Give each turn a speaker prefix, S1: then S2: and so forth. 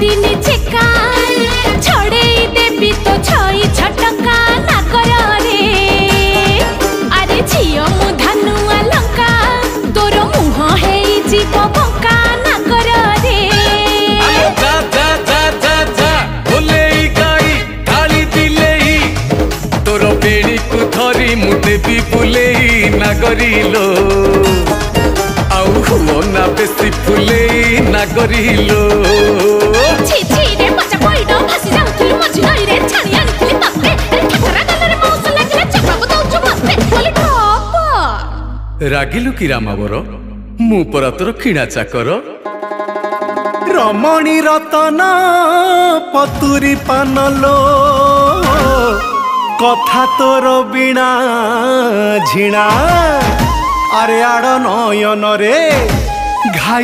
S1: दिन चेका छड़े देवी तो छई छटका ना कर रे अरे झियो मु धनुआ लंका तोर मुह है जीव बंका ना कर रे
S2: जा जा जा जा जा बोले गाई गाली दिले तोर बेड़ी को धरी मु देवी बुले ना करिलो आउ हुओ ना बेसी फुले ना करिलो
S1: छी छी रे बच्चा पइडो भासी जाउथुलु मझी नई रे छाणी आनिथिलि तते रे ठकरा गलरे मौस लागिले चपाको दउछु मते बोली ठप
S2: रागिलु की रामावर मु परा तोर किणा चाकर
S3: रमणी रतन पतुरी पानलो कथा तोर बिना झिणा अरे आड़ नयन रे घाई